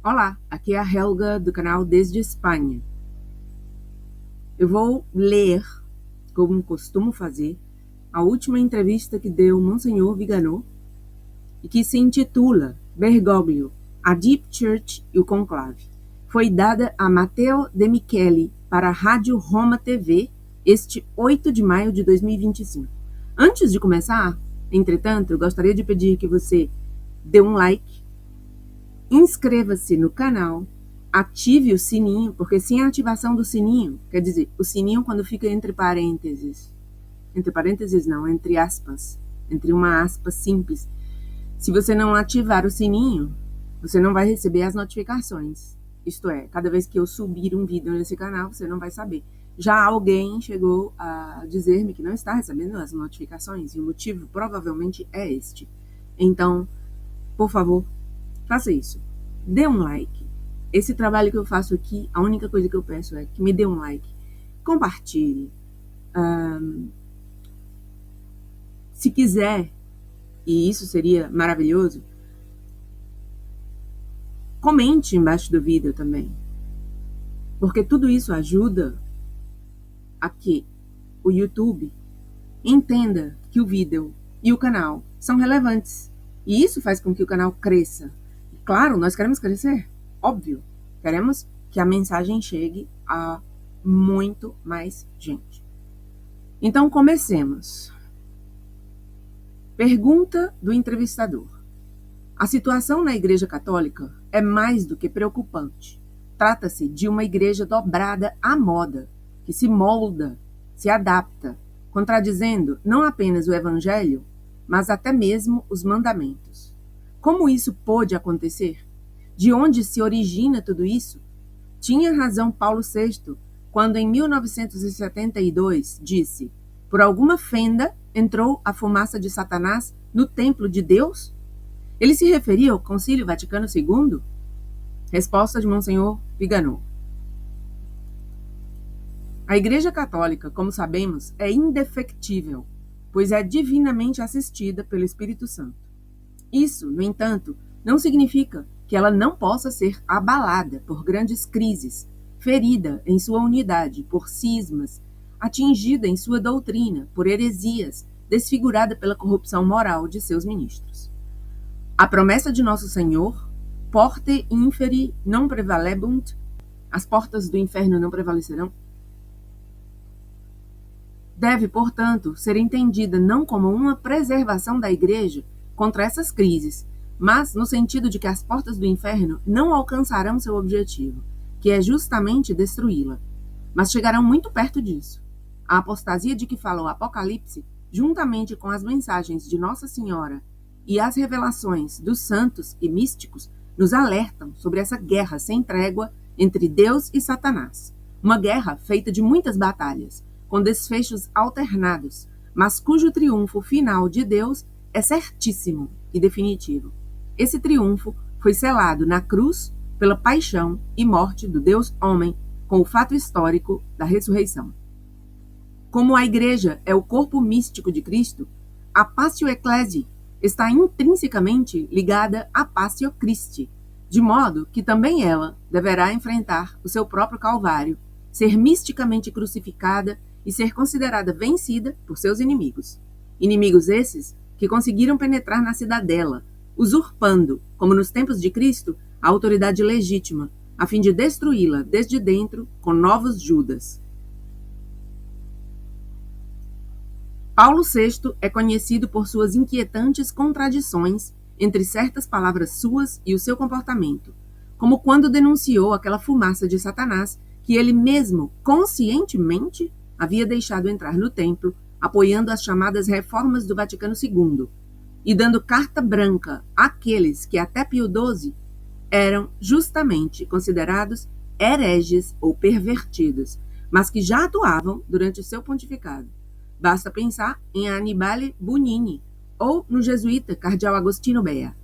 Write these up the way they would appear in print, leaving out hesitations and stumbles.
Olá, aqui é a Helga do canal Desde Espanha. Eu vou ler, como costumo fazer, a última entrevista que deu Monsenhor Viganò e que se intitula Bergoglio, a Deep Church e o Conclave. Foi dada a Matteo De Micheli para a Rádio Roma TV este 8 de maio de 2025. Antes de começar, entretanto, eu gostaria de pedir que você dê um like, inscreva-se no canal, ative o sininho, porque sem a ativação do sininho, quer dizer, o sininho quando fica entre parênteses não, entre aspas, entre uma aspa simples, se você não ativar o sininho, você não vai receber as notificações, isto é, cada vez que eu subir um vídeo nesse canal, você não vai saber. Já alguém chegou a dizer-me que não está recebendo as notificações, e o motivo provavelmente é este. Então, por favor, faça isso. Dê um like. Esse trabalho que eu faço aqui, a única coisa que eu peço é que me dê um like. Compartilhe. Se quiser, e isso seria maravilhoso, comente embaixo do vídeo também. Porque tudo isso ajuda a que o YouTube entenda que o vídeo e o canal são relevantes. E isso faz com que o canal cresça. Claro, nós queremos crescer, óbvio. Queremos que a mensagem chegue a muito mais gente. Então, comecemos. Pergunta do entrevistador. A situação na Igreja Católica é mais do que preocupante. Trata-se de uma igreja dobrada à moda, que se molda, se adapta, contradizendo não apenas o Evangelho, mas até mesmo os mandamentos. Como isso pôde acontecer? De onde se origina tudo isso? Tinha razão Paulo VI, quando em 1972 disse: por alguma fenda entrou a fumaça de Satanás no templo de Deus? Ele se referia ao Concílio Vaticano II? Resposta de Monsenhor Viganò. A Igreja Católica, como sabemos, é indefectível, pois é divinamente assistida pelo Espírito Santo. Isso, no entanto, não significa que ela não possa ser abalada por grandes crises, ferida em sua unidade por cismas, atingida em sua doutrina por heresias, desfigurada pela corrupção moral de seus ministros. A promessa de Nosso Senhor, porte inferi non prevalebunt, as portas do inferno não prevalecerão, deve, portanto, ser entendida não como uma preservação da Igreja contra essas crises, mas no sentido de que as portas do inferno não alcançarão seu objetivo, que é justamente destruí-la, mas chegarão muito perto disso. A apostasia de que fala o Apocalipse, juntamente com as mensagens de Nossa Senhora e as revelações dos santos e místicos, nos alertam sobre essa guerra sem trégua entre Deus e Satanás. Uma guerra feita de muitas batalhas, com desfechos alternados, mas cujo triunfo final de Deus é certíssimo e definitivo. Esse triunfo foi selado na cruz pela paixão e morte do Deus homem com o fato histórico da ressurreição. Como a Igreja é o corpo místico de Cristo, a Passio Ecclesiae está intrinsecamente ligada à Passio Christi, de modo que também ela deverá enfrentar o seu próprio Calvário, ser misticamente crucificada e ser considerada vencida por seus inimigos. Inimigos esses que conseguiram penetrar na cidadela, usurpando, como nos tempos de Cristo, a autoridade legítima, a fim de destruí-la desde dentro com novos Judas. Paulo VI é conhecido por suas inquietantes contradições entre certas palavras suas e o seu comportamento, como quando denunciou aquela fumaça de Satanás que ele mesmo, conscientemente, havia deixado entrar no templo, apoiando as chamadas reformas do Vaticano II, e dando carta branca àqueles que até Pio XII eram justamente considerados hereges ou pervertidos, mas que já atuavam durante o seu pontificado. Basta pensar em Annibale Bugnini ou no jesuíta cardeal Agostino Bea.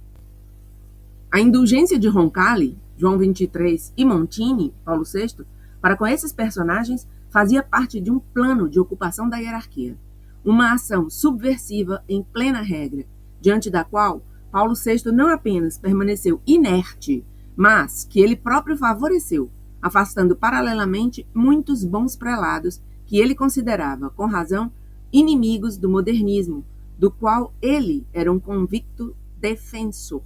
A indulgência de Roncalli, João XXIII e Montini, Paulo VI, para com esses personagens fazia parte de um plano de ocupação da hierarquia, uma ação subversiva em plena regra, diante da qual Paulo VI não apenas permaneceu inerte, mas que ele próprio favoreceu, afastando paralelamente muitos bons prelados que ele considerava, com razão, inimigos do modernismo, do qual ele era um convicto defensor.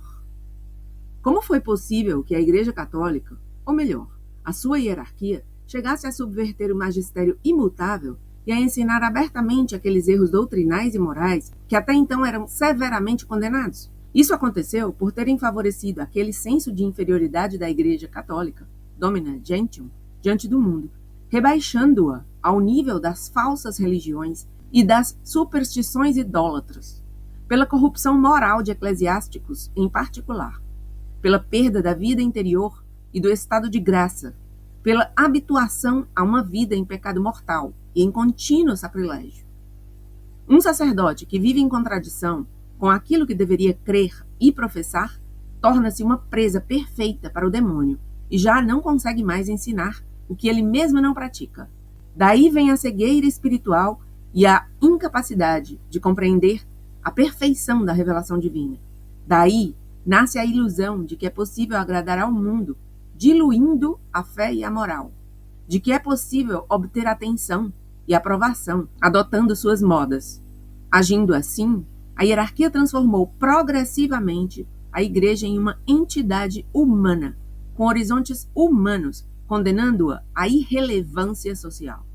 Como foi possível que a Igreja Católica, ou melhor, a sua hierarquia, chegasse a subverter o magistério imutável e a ensinar abertamente aqueles erros doutrinais e morais que até então eram severamente condenados? Isso aconteceu por terem favorecido aquele senso de inferioridade da Igreja Católica, Domina Gentium, diante do mundo, rebaixando-a ao nível das falsas religiões e das superstições idólatras, pela corrupção moral de eclesiásticos em particular, pela perda da vida interior e do estado de graça, pela habituação a uma vida em pecado mortal e em contínuo sacrilégio. Um sacerdote que vive em contradição com aquilo que deveria crer e professar torna-se uma presa perfeita para o demônio e já não consegue mais ensinar o que ele mesmo não pratica. Daí vem a cegueira espiritual e a incapacidade de compreender a perfeição da revelação divina. Daí nasce a ilusão de que é possível agradar ao mundo, diluindo a fé e a moral, de que é possível obter atenção e aprovação, adotando suas modas. Agindo assim, a hierarquia transformou progressivamente a Igreja em uma entidade humana, com horizontes humanos, condenando-a à irrelevância social.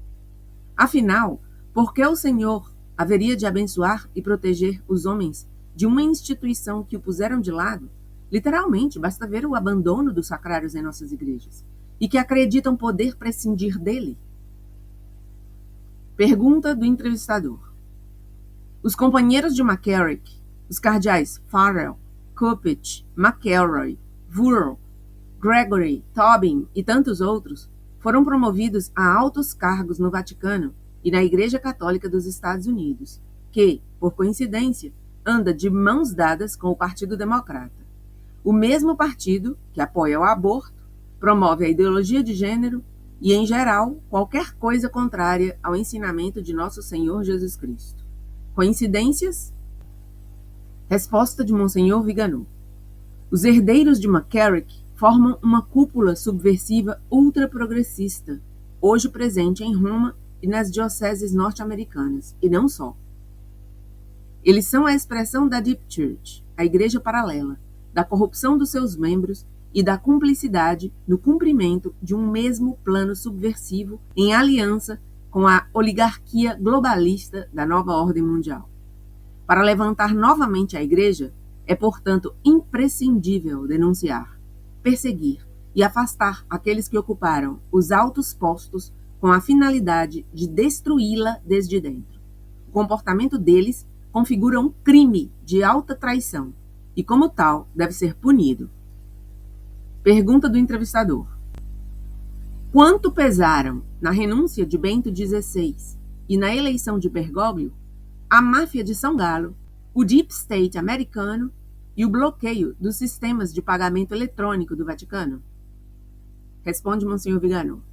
Afinal, por que o Senhor haveria de abençoar e proteger os homens de uma instituição que o puseram de lado? Literalmente, basta ver o abandono dos sacrários em nossas igrejas, e que acreditam poder prescindir dele. Pergunta do entrevistador. Os companheiros de McCarrick, os cardeais Farrell, Coppich, McElroy, Worrell, Gregory, Tobin e tantos outros, foram promovidos a altos cargos no Vaticano e na Igreja Católica dos Estados Unidos, que, por coincidência, anda de mãos dadas com o Partido Democrata. O mesmo partido que apoia o aborto, promove a ideologia de gênero e, em geral, qualquer coisa contrária ao ensinamento de nosso Senhor Jesus Cristo. Coincidências? Resposta de Monsenhor Vigano. Os herdeiros de McCarrick formam uma cúpula subversiva ultraprogressista, hoje presente em Roma e nas dioceses norte-americanas, e não só. Eles são a expressão da Deep Church, a igreja paralela, da corrupção dos seus membros e da cumplicidade no cumprimento de um mesmo plano subversivo em aliança com a oligarquia globalista da nova ordem mundial. Para levantar novamente a igreja, é, portanto, imprescindível denunciar, perseguir e afastar aqueles que ocuparam os altos postos com a finalidade de destruí-la desde dentro. O comportamento deles configura um crime de alta traição e, como tal, deve ser punido. Pergunta do entrevistador. Quanto pesaram na renúncia de Bento XVI e na eleição de Bergoglio a máfia de São Galo, o Deep State americano e o bloqueio dos sistemas de pagamento eletrônico do Vaticano? Responde Monsenhor Vigano.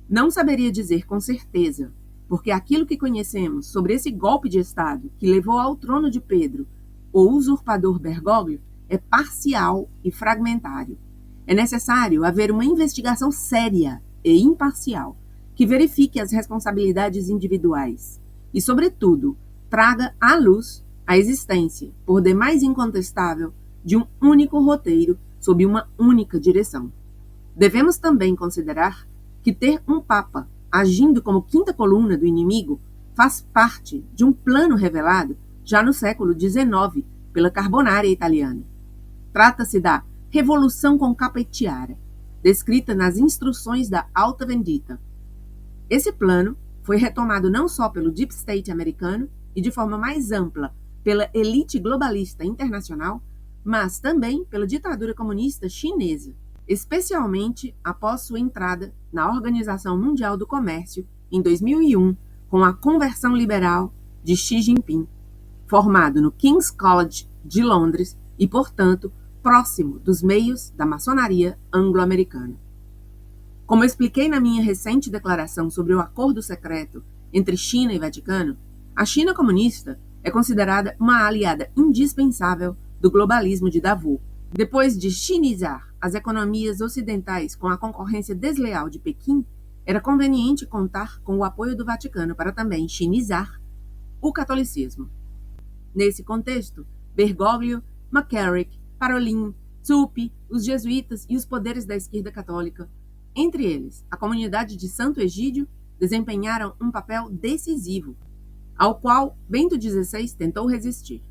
Não saberia dizer com certeza, porque aquilo que conhecemos sobre esse golpe de Estado que levou ao trono de Pedro o usurpador Bergoglio é parcial e fragmentário. É necessário haver uma investigação séria e imparcial que verifique as responsabilidades individuais e, sobretudo, traga à luz a existência, por demais incontestável, de um único roteiro sob uma única direção. Devemos também considerar que ter um Papa agindo como quinta coluna do inimigo faz parte de um plano revelado já no século XIX pela Carbonária italiana. Trata-se da Revolução com Capetiara, descrita nas instruções da Alta Vendita. Esse plano foi retomado não só pelo Deep State americano e de forma mais ampla pela elite globalista internacional, mas também pela ditadura comunista chinesa, especialmente após sua entrada na Organização Mundial do Comércio em 2001, com a conversão liberal de Xi Jinping, formado no King's College de Londres e, portanto, próximo dos meios da maçonaria anglo-americana. Como expliquei na minha recente declaração sobre o acordo secreto entre China e Vaticano, a China comunista é considerada uma aliada indispensável do globalismo de Davos. Depois de chinizar as economias ocidentais com a concorrência desleal de Pequim, era conveniente contar com o apoio do Vaticano para também chinizar o catolicismo. Nesse contexto, Bergoglio, McCarrick, Parolin, Zuppi, os jesuítas e os poderes da esquerda católica, entre eles a comunidade de Santo Egídio, desempenharam um papel decisivo, ao qual Bento XVI tentou resistir.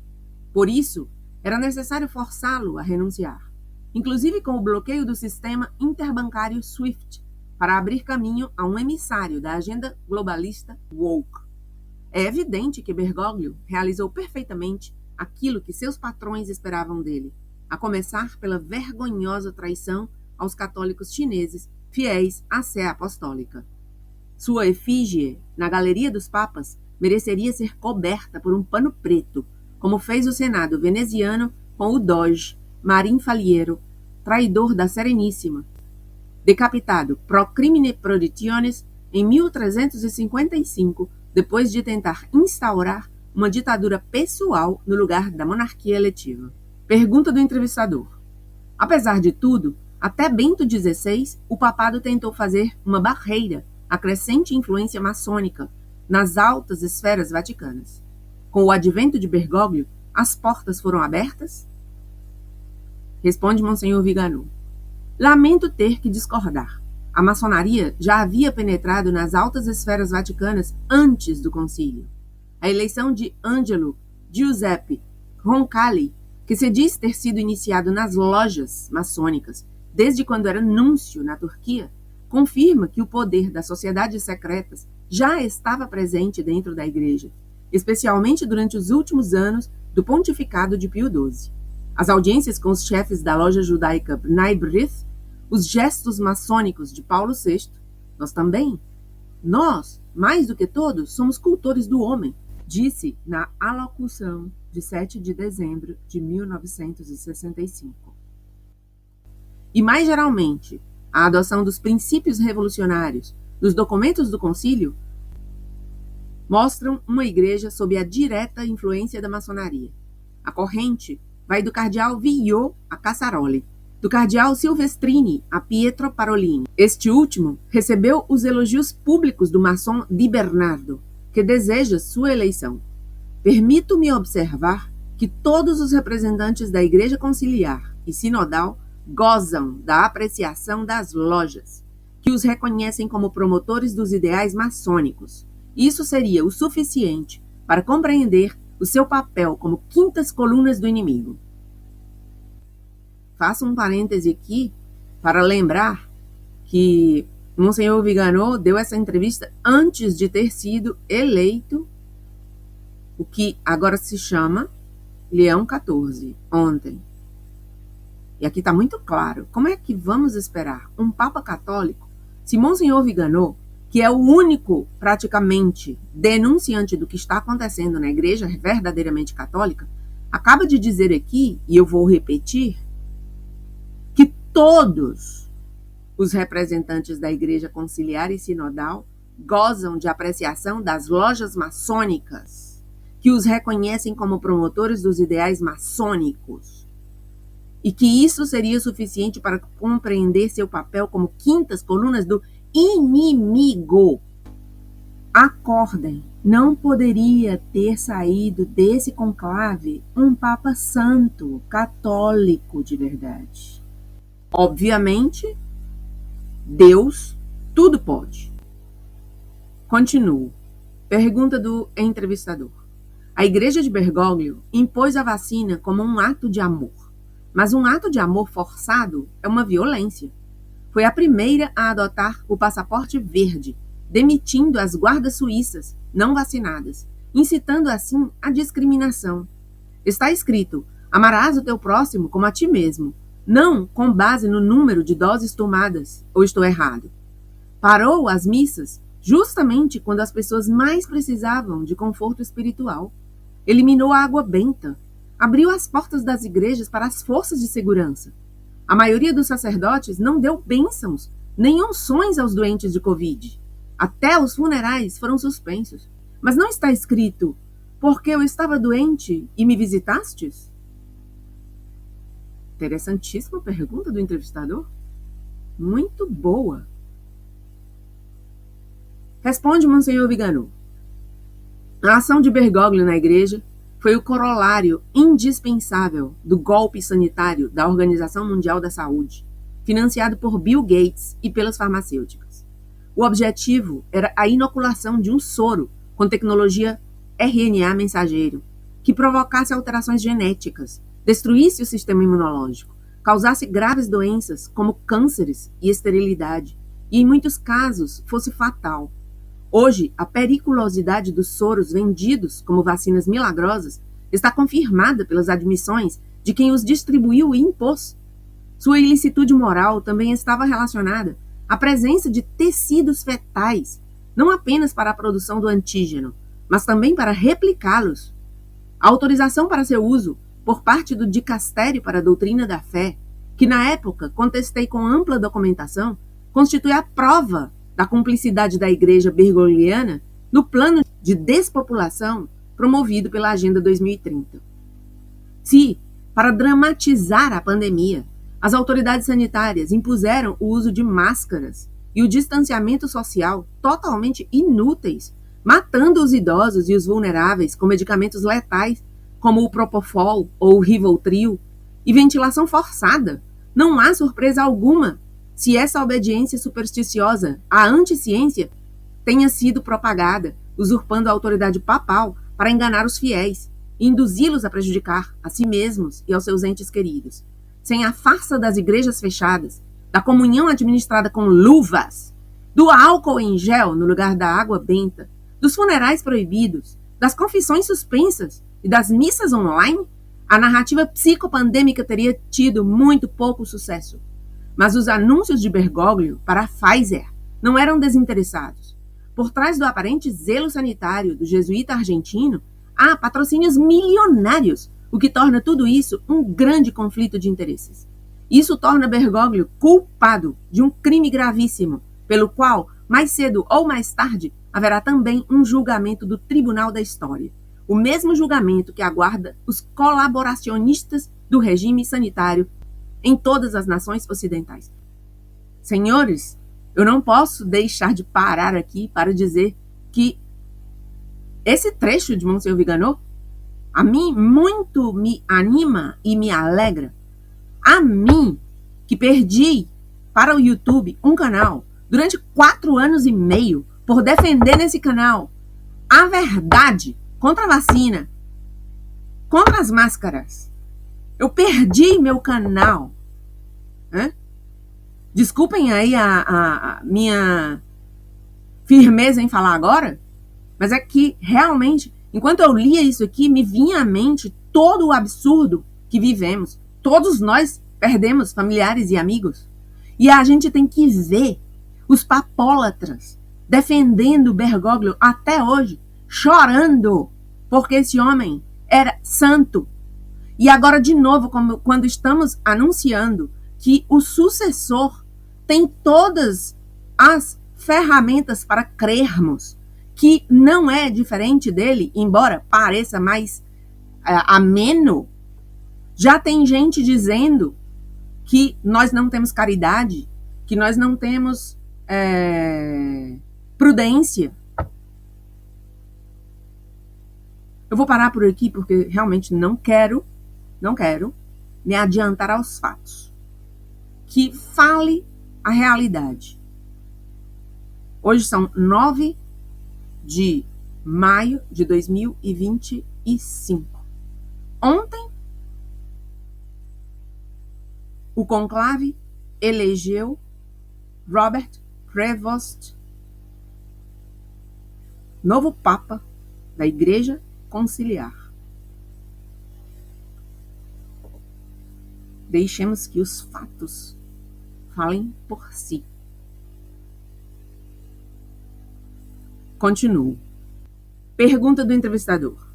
Por isso, era necessário forçá-lo a renunciar, inclusive com o bloqueio do sistema interbancário SWIFT, para abrir caminho a um emissário da agenda globalista woke. É evidente que Bergoglio realizou perfeitamente aquilo que seus patrões esperavam dele, a começar pela vergonhosa traição aos católicos chineses fiéis à Sé Apostólica. Sua efígie na Galeria dos Papas mereceria ser coberta por um pano preto, como fez o Senado veneziano com o Doge Marin Faliero, traidor da Sereníssima, decapitado pro crimine proditionis em 1355, depois de tentar instaurar uma ditadura pessoal no lugar da monarquia eletiva. Pergunta do entrevistador. Apesar de tudo, até Bento XVI, o papado tentou fazer uma barreira à crescente influência maçônica nas altas esferas vaticanas. Com o advento de Bergoglio, as portas foram abertas? Responde Monsenhor Viganò. Lamento ter que discordar. A maçonaria já havia penetrado nas altas esferas vaticanas antes do concílio. A eleição de Angelo Giuseppe Roncalli, que se diz ter sido iniciado nas lojas maçônicas desde quando era núncio na Turquia, confirma que o poder das sociedades secretas já estava presente dentro da Igreja, especialmente durante os últimos anos do pontificado de Pio XII. As audiências com os chefes da loja judaica Bnai B'rith, os gestos maçônicos de Paulo VI, nós, mais do que todos, somos cultores do homem, disse na alocução de 7 de dezembro de 1965. E mais geralmente, a adoção dos princípios revolucionários dos documentos do concílio mostram uma igreja sob a direta influência da maçonaria. A corrente vai do cardeal Villot a Cassaroli, do cardeal Silvestrini a Pietro Parolin. Este último recebeu os elogios públicos do maçom Di Bernardo, que deseja sua eleição. Permito-me observar que todos os representantes da Igreja Conciliar e Sinodal gozam da apreciação das lojas, que os reconhecem como promotores dos ideais maçônicos. Isso seria o suficiente para compreender o seu papel como quintas colunas do inimigo. Faço um parêntese aqui para lembrar que Monsenhor Viganò deu essa entrevista antes de ter sido eleito o que agora se chama Leão XIV, ontem. E aqui está muito claro. Como é que vamos esperar um Papa católico se Monsenhor Viganò, que é o único, praticamente, denunciante do que está acontecendo na Igreja verdadeiramente católica, acaba de dizer aqui, e eu vou repetir, que todos os representantes da Igreja Conciliar e Sinodal gozam de apreciação das lojas maçônicas, que os reconhecem como promotores dos ideais maçônicos, e que isso seria suficiente para compreender seu papel como quintas colunas do inimigo. Acordem, não poderia ter saído desse conclave um Papa Santo, católico de verdade. Obviamente, Deus tudo pode. Continuo. Pergunta do entrevistador. A Igreja de Bergoglio impôs a vacina como um ato de amor, mas um ato de amor forçado é uma violência. Foi a primeira a adotar o passaporte verde, demitindo as guardas suíças não vacinadas, incitando assim a discriminação. Está escrito: amarás o teu próximo como a ti mesmo, não com base no número de doses tomadas, ou estou errado? Parou as missas justamente quando as pessoas mais precisavam de conforto espiritual. Eliminou a água benta, abriu as portas das igrejas para as forças de segurança. A maioria dos sacerdotes não deu bênçãos, nem unções aos doentes de Covid. Até os funerais foram suspensos. Mas não está escrito: porque eu estava doente e me visitastes? Interessantíssima pergunta do entrevistador. Muito boa. Responde, Monsenhor Vigano. A ação de Bergoglio na igreja foi o corolário indispensável do golpe sanitário da Organização Mundial da Saúde, financiado por Bill Gates e pelas farmacêuticas. O objetivo era a inoculação de um soro com tecnologia RNA mensageiro, que provocasse alterações genéticas, destruísse o sistema imunológico, causasse graves doenças como cânceres e esterilidade, e em muitos casos fosse fatal. Hoje, a periculosidade dos soros vendidos como vacinas milagrosas está confirmada pelas admissões de quem os distribuiu e impôs. Sua ilicitude moral também estava relacionada à presença de tecidos fetais, não apenas para a produção do antígeno, mas também para replicá-los. A autorização para seu uso, por parte do Dicastério para a Doutrina da Fé, que na época contestei com ampla documentação, constitui a prova da cumplicidade da Igreja bergogliana no plano de despopulação promovido pela Agenda 2030. Se, para dramatizar a pandemia, as autoridades sanitárias impuseram o uso de máscaras e o distanciamento social totalmente inúteis, matando os idosos e os vulneráveis com medicamentos letais, como o Propofol ou o Rivotril, e ventilação forçada, não há surpresa alguma se essa obediência supersticiosa à anticiência tenha sido propagada, usurpando a autoridade papal para enganar os fiéis e induzi-los a prejudicar a si mesmos e aos seus entes queridos. Sem a farsa das igrejas fechadas, da comunhão administrada com luvas, do álcool em gel no lugar da água benta, dos funerais proibidos, das confissões suspensas e das missas online, a narrativa psicopandêmica teria tido muito pouco sucesso. Mas os anúncios de Bergoglio para a Pfizer não eram desinteressados. Por trás do aparente zelo sanitário do jesuíta argentino, há patrocínios milionários, o que torna tudo isso um grande conflito de interesses. Isso torna Bergoglio culpado de um crime gravíssimo, pelo qual, mais cedo ou mais tarde, haverá também um julgamento do Tribunal da História. O mesmo julgamento que aguarda os colaboracionistas do regime sanitário em todas as nações ocidentais. Senhores, eu não posso deixar de parar aqui para dizer que esse trecho de Monsenhor Vigano, a mim muito me anima e me alegra. A mim, que perdi para o YouTube um canal durante 4 anos e meio por defender nesse canal a verdade contra a vacina, contra as máscaras. Eu perdi meu canal. Desculpem aí a minha firmeza em falar agora, mas é que realmente, enquanto eu lia isso aqui, me vinha à mente todo o absurdo que vivemos. Todos nós perdemos familiares e amigos. E a gente tem que ver os papólatras defendendo Bergoglio até hoje, chorando, porque esse homem era santo. E agora, de novo, quando estamos anunciando que o sucessor tem todas as ferramentas para crermos que não é diferente dele, embora pareça mais ameno, já tem gente dizendo que nós não temos caridade, que nós não temos prudência. Eu vou parar por aqui porque realmente não quero me adiantar aos fatos. Que fale a realidade. Hoje são 9 de maio de 2025. Ontem, o conclave elegeu Robert Prevost, novo Papa da Igreja Conciliar. Deixemos que os fatos falem por si. Continuo. Pergunta do entrevistador.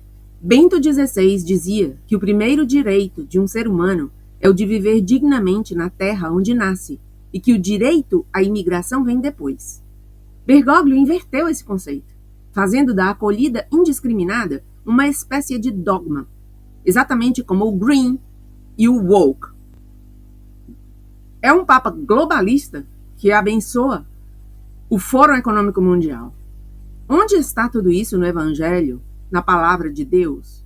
Bento XVI dizia que o primeiro direito de um ser humano é o de viver dignamente na terra onde nasce e que o direito à imigração vem depois. Bergoglio inverteu esse conceito, fazendo da acolhida indiscriminada uma espécie de dogma, exatamente como o Green e o Woke. É um Papa globalista que abençoa o Fórum Econômico Mundial. Onde está tudo isso no Evangelho, na palavra de Deus?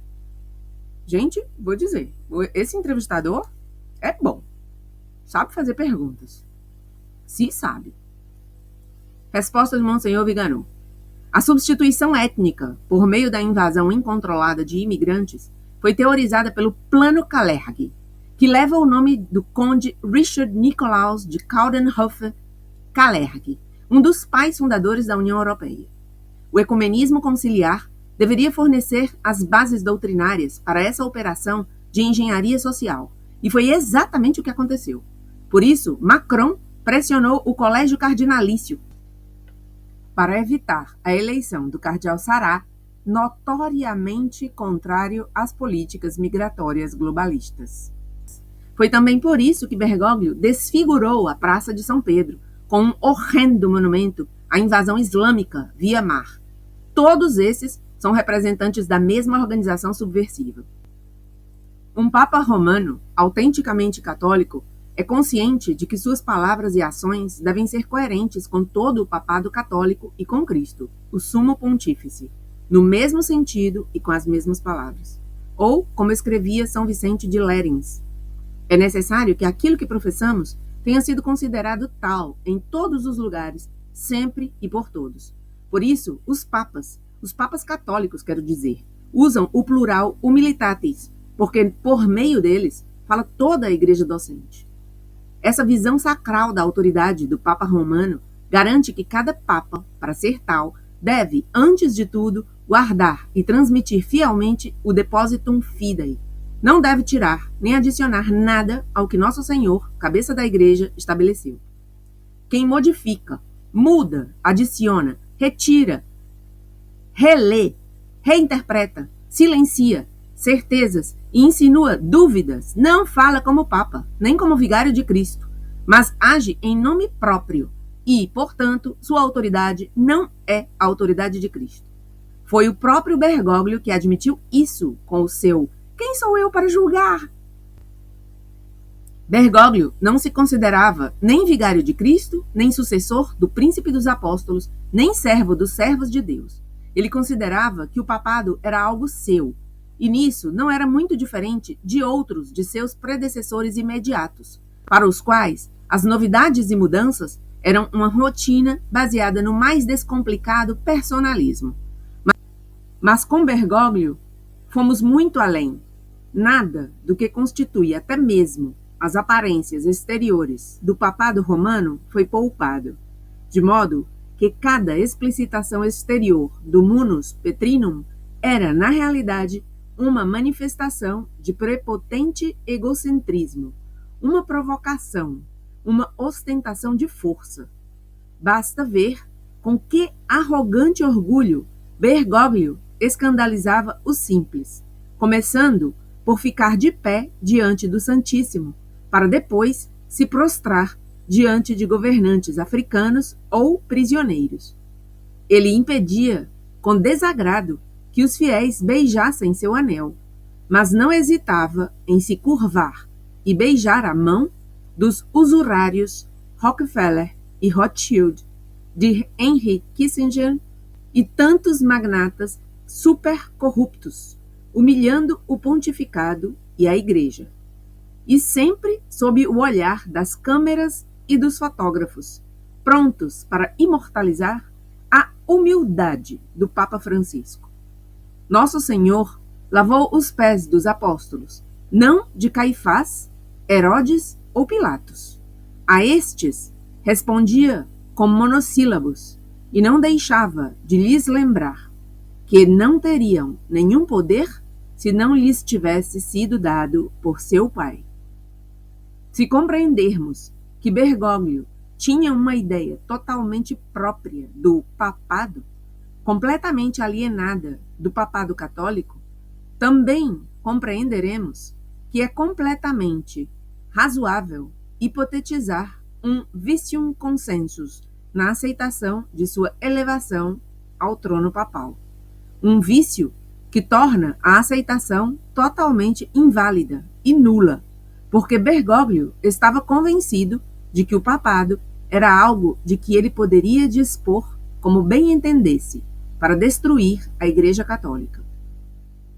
Gente, vou dizer, esse entrevistador é bom. Sabe fazer perguntas. Se sabe. Resposta de Monsenhor Viganò. A substituição étnica por meio da invasão incontrolada de imigrantes foi teorizada pelo Plano Kalergi, que leva o nome do conde Richard Nicolaus de Coudenhove-Kalergi, um dos pais fundadores da União Europeia. O ecumenismo conciliar deveria fornecer as bases doutrinárias para essa operação de engenharia social, e foi exatamente o que aconteceu. Por isso, Macron pressionou o Colégio Cardinalício para evitar a eleição do cardeal Sarah, notoriamente contrário às políticas migratórias globalistas. Foi também por isso que Bergoglio desfigurou a Praça de São Pedro com um horrendo monumento à invasão islâmica via mar. Todos esses são representantes da mesma organização subversiva. Um Papa romano, autenticamente católico, é consciente de que suas palavras e ações devem ser coerentes com todo o papado católico e com Cristo, o Sumo Pontífice, no mesmo sentido e com as mesmas palavras. Ou, como escrevia São Vicente de Lérins, é necessário que aquilo que professamos tenha sido considerado tal em todos os lugares, sempre e por todos. Por isso, os papas católicos, quero dizer, usam o plural humilitatis, porque por meio deles fala toda a igreja docente. Essa visão sacral da autoridade do Papa romano garante que cada Papa, para ser tal, deve, antes de tudo, guardar e transmitir fielmente o depositum fidei. Não deve tirar nem adicionar nada ao que Nosso Senhor, cabeça da igreja, estabeleceu. Quem modifica, muda, adiciona, retira, relê, reinterpreta, silencia certezas e insinua dúvidas, não fala como Papa, nem como vigário de Cristo, mas age em nome próprio e, portanto, sua autoridade não é a autoridade de Cristo. Foi o próprio Bergoglio que admitiu isso com o seu "Quem sou eu para julgar?". Bergoglio não se considerava nem vigário de Cristo, nem sucessor do príncipe dos apóstolos, nem servo dos servos de Deus. Ele considerava que o papado era algo seu, e nisso não era muito diferente de outros de seus predecessores imediatos, para os quais as novidades e mudanças eram uma rotina baseada no mais descomplicado personalismo. Mas com Bergoglio fomos muito além. Nada do que constitui até mesmo as aparências exteriores do papado romano foi poupado, de modo que cada explicitação exterior do munus petrinum era, na realidade, uma manifestação de prepotente egocentrismo, uma provocação, uma ostentação de força. Basta ver com que arrogante orgulho Bergoglio escandalizava os simples, começando por ficar de pé diante do Santíssimo, para depois se prostrar diante de governantes africanos ou prisioneiros. Ele impedia, com desagrado, que os fiéis beijassem seu anel, mas não hesitava em se curvar e beijar a mão dos usurários Rockefeller e Rothschild, de Henry Kissinger e tantos magnatas supercorruptos, humilhando o pontificado e a igreja. E sempre sob o olhar das câmeras e dos fotógrafos, prontos para imortalizar a humildade do Papa Francisco. Nosso Senhor lavou os pés dos apóstolos, não de Caifás, Herodes ou Pilatos. A estes respondia com monossílabos e não deixava de lhes lembrar que não teriam nenhum poder se não lhes tivesse sido dado por seu Pai. Se compreendermos que Bergoglio tinha uma ideia totalmente própria do papado, completamente alienada do papado católico, também compreenderemos que é completamente razoável hipotetizar um vitium consensus na aceitação de sua elevação ao trono papal. Um vício que torna a aceitação totalmente inválida e nula, porque Bergoglio estava convencido de que o papado era algo de que ele poderia dispor como bem entendesse para destruir a Igreja Católica.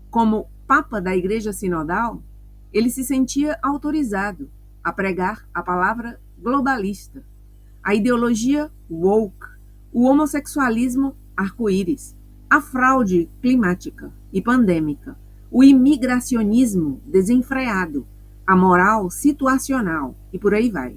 Como Papa da Igreja Sinodal, ele se sentia autorizado a pregar a palavra globalista, a ideologia woke, o homossexualismo arco-íris, a fraude climática e pandêmica, o imigracionismo desenfreado, a moral situacional e por aí vai.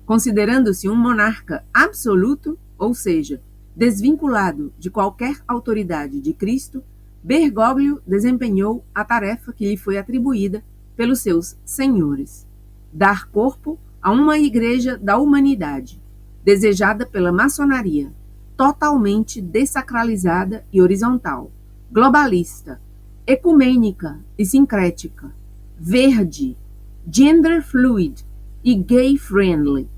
Considerando-se um monarca absoluto, ou seja, desvinculado de qualquer autoridade de Cristo, Bergoglio desempenhou a tarefa que lhe foi atribuída pelos seus senhores: dar corpo a uma igreja da humanidade, desejada pela maçonaria, totalmente dessacralizada e horizontal, globalista, ecumênica e sincrética, verde, gender fluid e gay friendly.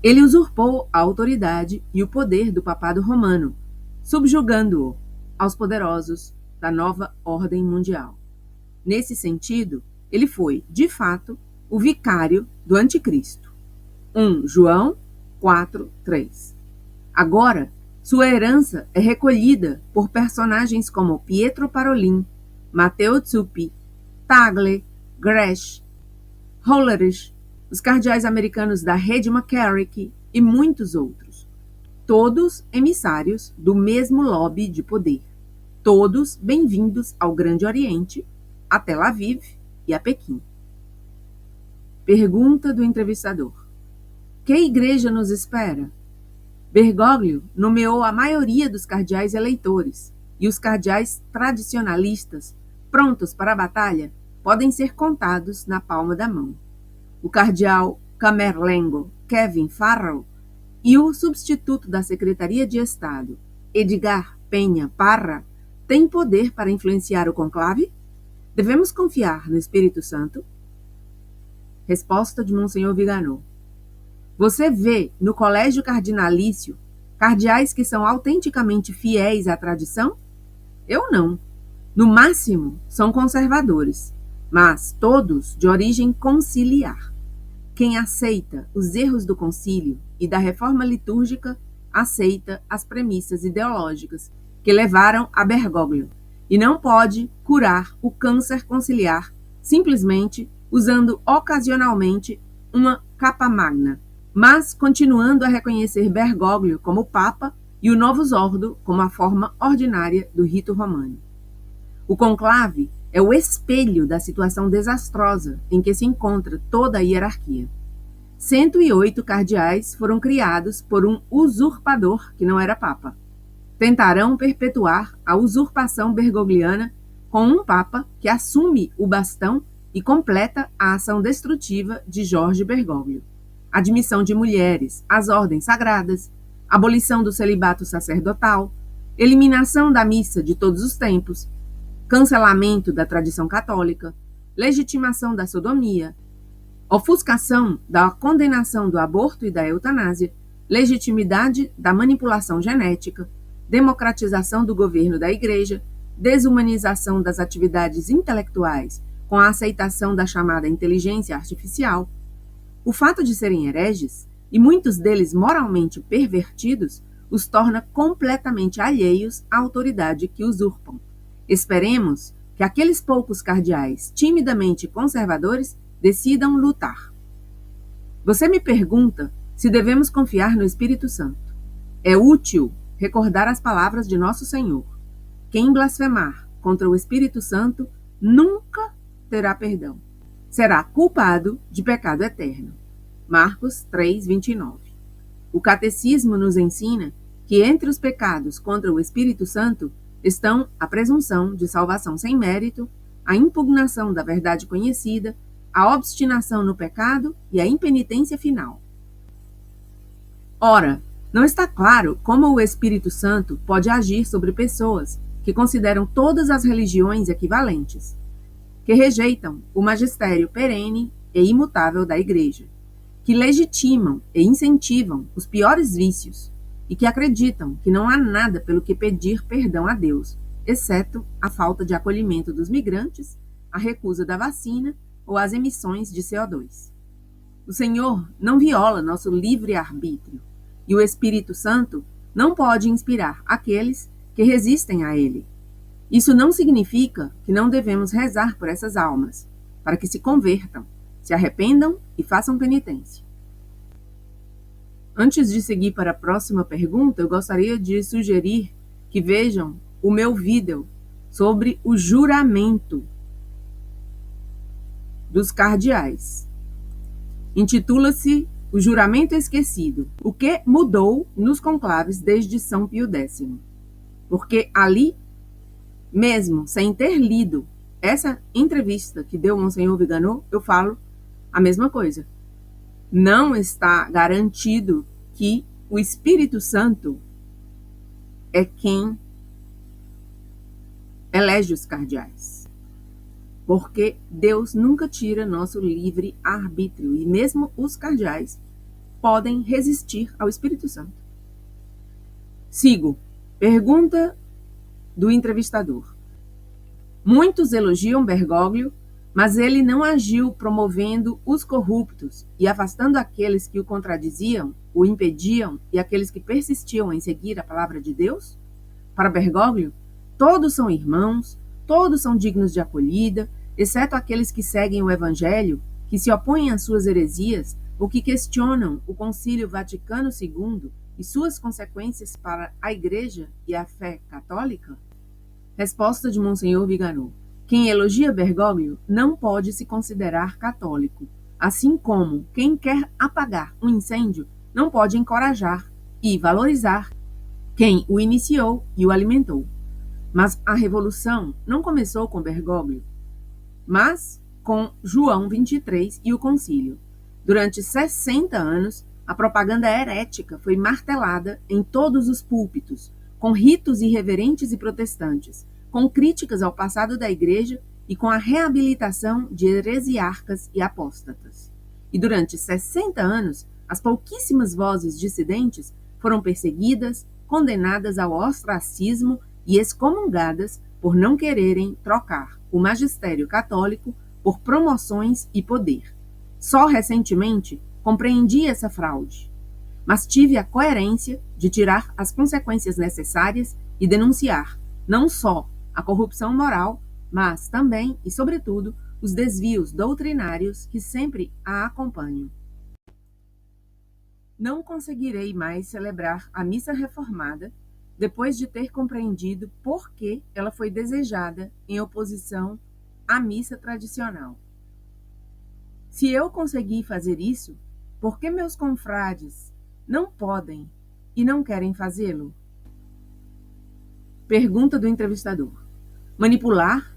Ele usurpou a autoridade e o poder do papado romano, subjugando-o aos poderosos da nova ordem mundial. Nesse sentido, ele foi, de fato, o vicário do anticristo. 1 João 4:3. Agora, sua herança é recolhida por personagens como Pietro Parolin, Matteo Zuppi, Tagle, Gresh, Hollerich, os cardeais americanos da Rede McCarrick e muitos outros. Todos emissários do mesmo lobby de poder. Todos bem-vindos ao Grande Oriente, a Tel Aviv e a Pequim. Pergunta do entrevistador: que igreja nos espera? Bergoglio nomeou a maioria dos cardeais eleitores, e os cardeais tradicionalistas, prontos para a batalha, podem ser contados na palma da mão. O cardeal Camerlengo Kevin Farrell e o substituto da Secretaria de Estado, Edgar Penha Parra, têm poder para influenciar o conclave? Devemos confiar no Espírito Santo? Resposta de Monsenhor Viganò: você vê no colégio cardinalício cardeais que são autenticamente fiéis à tradição? Eu não. No máximo, são conservadores, mas todos de origem conciliar. Quem aceita os erros do concílio e da reforma litúrgica, aceita as premissas ideológicas que levaram a Bergoglio e não pode curar o câncer conciliar simplesmente usando ocasionalmente uma capa magna, mas continuando a reconhecer Bergoglio como Papa e o Novus Ordo como a forma ordinária do rito romano. O conclave é o espelho da situação desastrosa em que se encontra toda a hierarquia. 108 cardeais foram criados por um usurpador que não era Papa. Tentarão perpetuar a usurpação bergogliana com um Papa que assume o bastão e completa a ação destrutiva de Jorge Bergoglio. Admissão de mulheres às ordens sagradas, abolição do celibato sacerdotal, eliminação da missa de todos os tempos, cancelamento da tradição católica, legitimação da sodomia, ofuscação da condenação do aborto e da eutanásia, legitimidade da manipulação genética, democratização do governo da Igreja, desumanização das atividades intelectuais com a aceitação da chamada inteligência artificial. O fato de serem hereges, e muitos deles moralmente pervertidos, os torna completamente alheios à autoridade que usurpam. Esperemos que aqueles poucos cardeais timidamente conservadores decidam lutar. Você me pergunta se devemos confiar no Espírito Santo. É útil recordar as palavras de Nosso Senhor: quem blasfemar contra o Espírito Santo nunca terá perdão. Será culpado de pecado eterno. Marcos 3:29. O Catecismo nos ensina que entre os pecados contra o Espírito Santo estão a presunção de salvação sem mérito, a impugnação da verdade conhecida, a obstinação no pecado e a impenitência final. Ora, não está claro como o Espírito Santo pode agir sobre pessoas que consideram todas as religiões equivalentes, que rejeitam o magistério perene e imutável da Igreja, que legitimam e incentivam os piores vícios e que acreditam que não há nada pelo que pedir perdão a Deus, exceto a falta de acolhimento dos migrantes, a recusa da vacina ou as emissões de CO2. O Senhor não viola nosso livre-arbítrio e o Espírito Santo não pode inspirar aqueles que resistem a ele. Isso não significa que não devemos rezar por essas almas, para que se convertam, se arrependam e façam penitência. Antes de seguir para a próxima pergunta, eu gostaria de sugerir que vejam o meu vídeo sobre o juramento dos cardeais. Intitula-se O Juramento Esquecido, o que mudou nos conclaves desde São Pio X. Porque ali, mesmo sem ter lido essa entrevista que deu Monsenhor Viganò, eu falo a mesma coisa. Não está garantido que o Espírito Santo é quem elege os cardeais. Porque Deus nunca tira nosso livre arbítrio e mesmo os cardeais podem resistir ao Espírito Santo. Sigo. Pergunta do entrevistador. Muitos elogiam Bergoglio, mas ele não agiu promovendo os corruptos e afastando aqueles que o contradiziam, o impediam e aqueles que persistiam em seguir a palavra de Deus? Para Bergoglio, todos são irmãos, todos são dignos de acolhida, exceto aqueles que seguem o Evangelho, que se opõem às suas heresias ou que questionam o Concílio Vaticano II e suas consequências para a Igreja e a fé católica? Resposta de Monsenhor Viganò. Quem elogia Bergoglio não pode se considerar católico, assim como quem quer apagar um incêndio não pode encorajar e valorizar quem o iniciou e o alimentou. Mas a revolução não começou com Bergoglio, mas com João 23 e o concílio. Durante 60 anos, a propaganda herética foi martelada em todos os púlpitos, com ritos irreverentes e protestantes, com críticas ao passado da Igreja e com a reabilitação de heresiarcas e apóstatas. E durante 60 anos, as pouquíssimas vozes dissidentes foram perseguidas, condenadas ao ostracismo e excomungadas por não quererem trocar o magistério católico por promoções e poder. Só recentemente compreendi essa fraude, mas tive a coerência de tirar as consequências necessárias e denunciar não só a corrupção moral, mas também e sobretudo os desvios doutrinários que sempre a acompanham. Não conseguirei mais celebrar a missa reformada depois de ter compreendido por que ela foi desejada em oposição à missa tradicional. Se eu consegui fazer isso, por que meus confrades não podem e não querem fazê-lo? Pergunta do entrevistador. Manipular,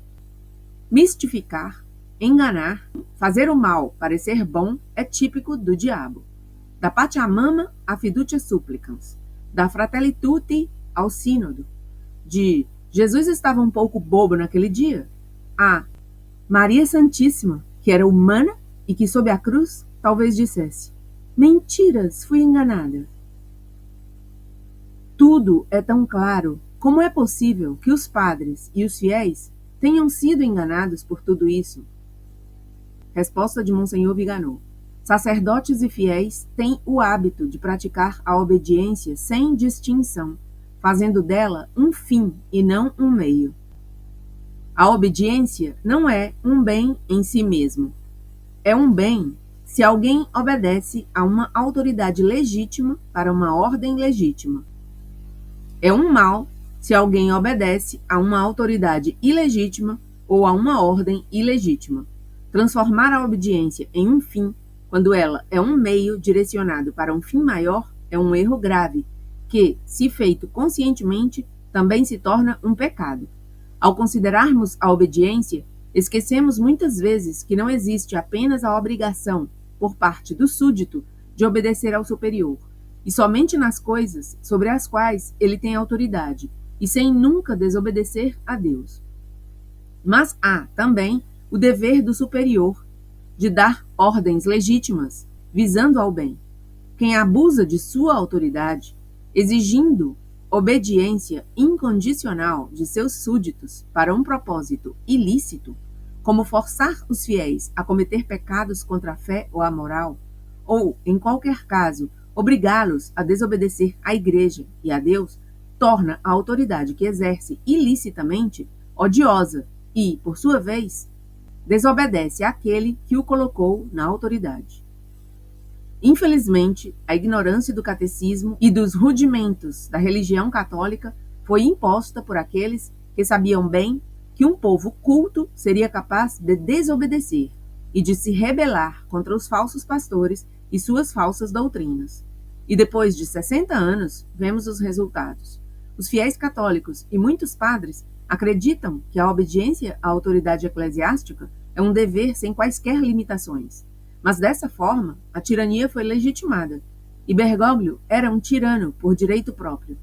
mistificar, enganar, fazer o mal parecer bom é típico do diabo. Da Pachamama à Fiducia Supplicans, da Fratelli Tutti ao Sínodo, de Jesus estava um pouco bobo naquele dia, a Maria Santíssima, que era humana e que sob a cruz talvez dissesse: mentiras, fui enganada. Tudo é tão claro. Como é possível que os padres e os fiéis tenham sido enganados por tudo isso? Resposta de Monsenhor Viganò. Sacerdotes e fiéis têm o hábito de praticar a obediência sem distinção, fazendo dela um fim e não um meio. A obediência não é um bem em si mesmo. É um bem se alguém obedece a uma autoridade legítima para uma ordem legítima. É um mal se alguém obedece a uma autoridade ilegítima ou a uma ordem ilegítima. Transformar a obediência em um fim, quando ela é um meio direcionado para um fim maior, é um erro grave, que, se feito conscientemente, também se torna um pecado. Ao considerarmos a obediência, esquecemos muitas vezes que não existe apenas a obrigação, por parte do súdito, de obedecer ao superior, e somente nas coisas sobre as quais ele tem autoridade, e sem nunca desobedecer a Deus. Mas há também o dever do superior de dar ordens legítimas, visando ao bem. Quem abusa de sua autoridade, exigindo obediência incondicional de seus súditos para um propósito ilícito, como forçar os fiéis a cometer pecados contra a fé ou a moral, ou, em qualquer caso, obrigá-los a desobedecer à Igreja e a Deus, torna a autoridade que exerce ilicitamente odiosa e, por sua vez, desobedece àquele que o colocou na autoridade. Infelizmente, a ignorância do catecismo e dos rudimentos da religião católica foi imposta por aqueles que sabiam bem que um povo culto seria capaz de desobedecer e de se rebelar contra os falsos pastores e suas falsas doutrinas. E depois de 60 anos, vemos os resultados. Os fiéis católicos e muitos padres acreditam que a obediência à autoridade eclesiástica é um dever sem quaisquer limitações. Mas dessa forma, a tirania foi legitimada, e Bergoglio era um tirano por direito próprio.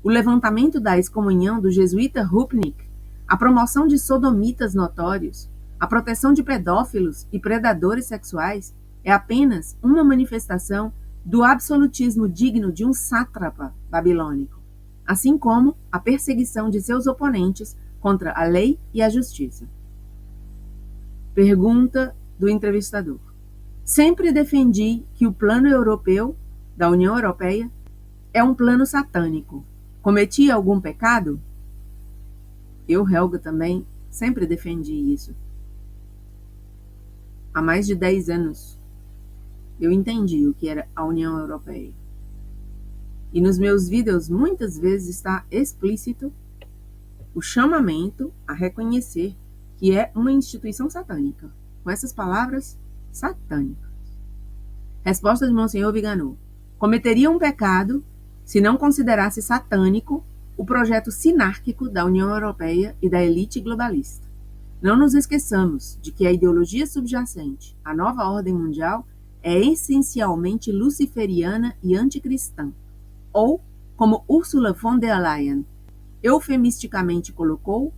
O levantamento da excomunhão do jesuíta Rupnik, a promoção de sodomitas notórios, a proteção de pedófilos e predadores sexuais é apenas uma manifestação do absolutismo digno de um sátrapa babilônico, assim como a perseguição de seus oponentes contra a lei e a justiça. Pergunta do entrevistador. Sempre defendi que o plano europeu, da União Europeia, é um plano satânico. Cometi algum pecado? Eu, Helga, também sempre defendi isso. Há mais de 10 anos, eu entendi o que era a União Europeia. E nos meus vídeos, muitas vezes está explícito o chamamento a reconhecer que é uma instituição satânica. Com essas palavras, satânicas. Resposta de Monsenhor Viganò. Cometeria um pecado se não considerasse satânico o projeto sinárquico da União Europeia e da elite globalista. Não nos esqueçamos de que a ideologia subjacente à nova ordem mundial é essencialmente luciferiana e anticristã, ou, como Ursula von der Leyen eufemisticamente colocou,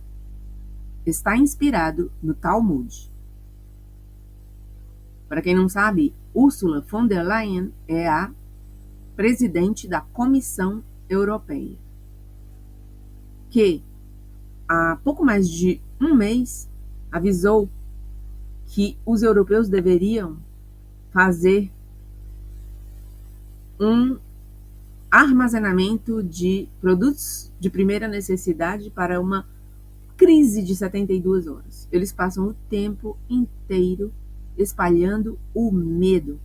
está inspirado no Talmud. Para quem não sabe, Ursula von der Leyen é a presidente da Comissão Europeia, que há pouco mais de um mês avisou que os europeus deveriam fazer um armazenamento de produtos de primeira necessidade para uma crise de 72 horas. Eles passam o tempo inteiro espalhando o medo.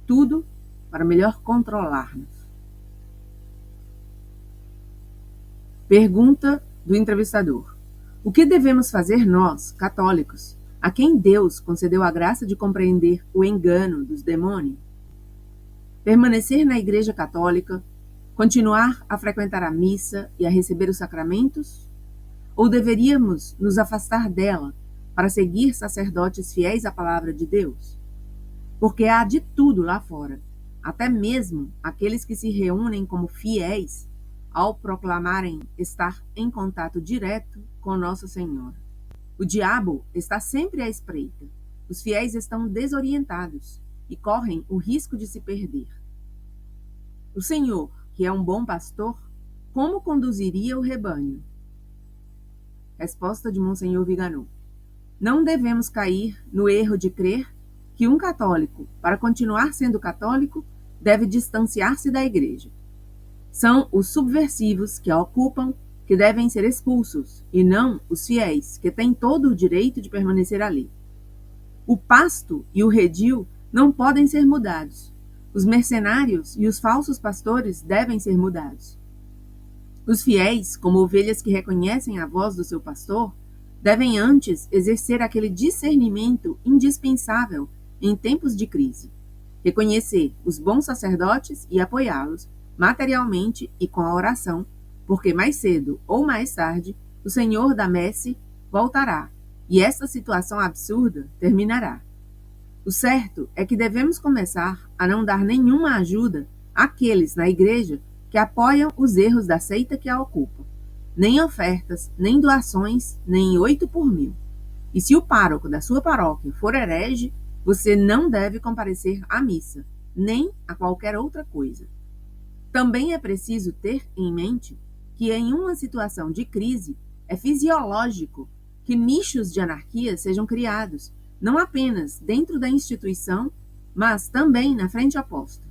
Tudo para melhor controlar-nos. Pergunta do entrevistador. O que devemos fazer nós, católicos, a quem Deus concedeu a graça de compreender o engano dos demônios? Permanecer na Igreja Católica, continuar a frequentar a missa e a receber os sacramentos? Ou deveríamos nos afastar dela para seguir sacerdotes fiéis à palavra de Deus? Porque há de tudo lá fora, até mesmo aqueles que se reúnem como fiéis ao proclamarem estar em contato direto com Nosso Senhor. O diabo está sempre à espreita. Os fiéis estão desorientados e correm o risco de se perder. O Senhor, que é um bom pastor, como conduziria o rebanho? Resposta de Monsenhor Viganò. Não devemos cair no erro de crer que um católico, para continuar sendo católico, deve distanciar-se da Igreja. São os subversivos que a ocupam que devem ser expulsos, e não os fiéis, que têm todo o direito de permanecer ali. O pasto e o redil não podem ser mudados. Os mercenários e os falsos pastores devem ser mudados. Os fiéis, como ovelhas que reconhecem a voz do seu pastor, devem antes exercer aquele discernimento indispensável em tempos de crise. Reconhecer os bons sacerdotes e apoiá-los materialmente e com a oração, porque mais cedo ou mais tarde o Senhor da Messe voltará e esta situação absurda terminará. O certo é que devemos começar a não dar nenhuma ajuda àqueles na Igreja que apoiam os erros da seita que a ocupa. Nem ofertas, nem doações, nem 8 por 1000. E se o pároco da sua paróquia for herege, você não deve comparecer à missa, nem a qualquer outra coisa. Também é preciso ter em mente que em uma situação de crise é fisiológico que nichos de anarquia sejam criados, não apenas dentro da instituição, mas também na frente oposta.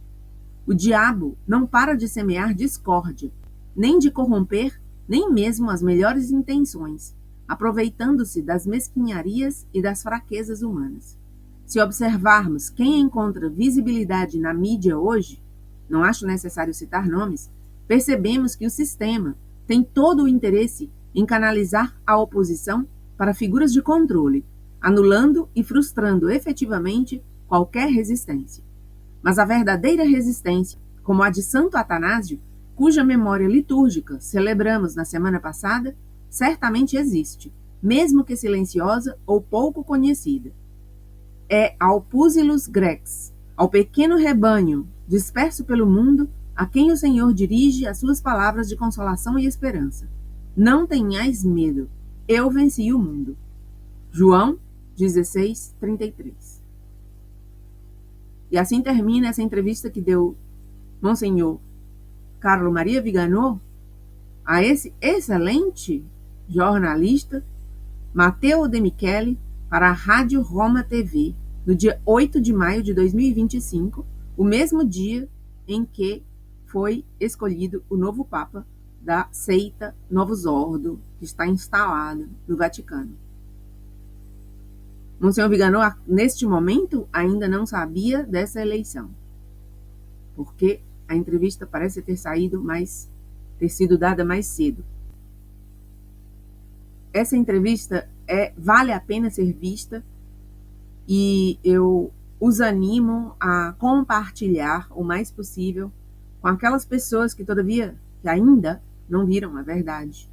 O diabo não para de semear discórdia, nem de corromper nem mesmo as melhores intenções, aproveitando-se das mesquinharias e das fraquezas humanas. Se observarmos quem encontra visibilidade na mídia hoje, não acho necessário citar nomes, percebemos que o sistema tem todo o interesse em canalizar a oposição para figuras de controle, anulando e frustrando efetivamente qualquer resistência. Mas a verdadeira resistência, como a de Santo Atanásio, cuja memória litúrgica celebramos na semana passada, certamente existe, mesmo que silenciosa ou pouco conhecida. É ao Pusillus Grex, ao pequeno rebanho disperso pelo mundo, a quem o Senhor dirige as suas palavras de consolação e esperança. Não tenhais medo, eu venci o mundo. João 16:33. E assim termina essa entrevista que deu Monsenhor Carlo Maria Viganò a esse excelente jornalista Matteo De Michele para a Rádio Roma TV, no dia 8 de maio de 2025, o mesmo dia em que foi escolhido o novo Papa da seita Novus Ordo, que está instalado no Vaticano. Monsenhor Viganò, neste momento, ainda não sabia dessa eleição, porque a entrevista parece ter sido dada mais cedo. Essa entrevista vale a pena ser vista e eu os animo a compartilhar o mais possível com aquelas pessoas que ainda não viram a verdade,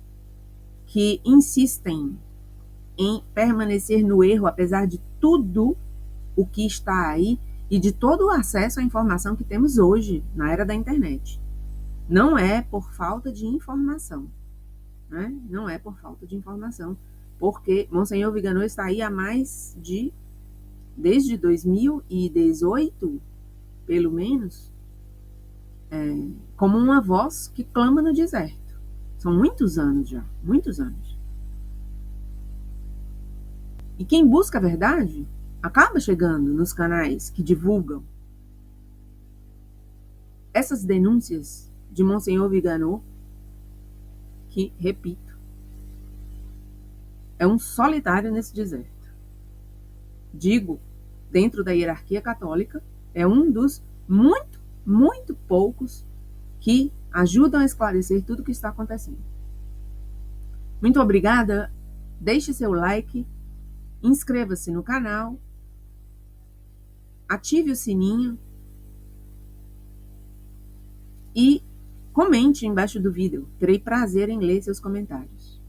que insistem em permanecer no erro apesar de tudo o que está aí e de todo o acesso à informação que temos hoje na era da internet. Não é por falta de informação, né? Não é por falta de informação, porque Monsenhor Viganò está aí desde 2018, pelo menos, como uma voz que clama no deserto. São muitos anos já, muitos anos. E quem busca a verdade acaba chegando nos canais que divulgam essas denúncias de Monsenhor Viganò, que, repito, é um solitário nesse deserto. Digo, dentro da hierarquia católica, é um dos muito, muito poucos que ajudam a esclarecer tudo o que está acontecendo. Muito obrigada, deixe seu like, inscreva-se no canal, ative o sininho e comente embaixo do vídeo. Terei prazer em ler seus comentários.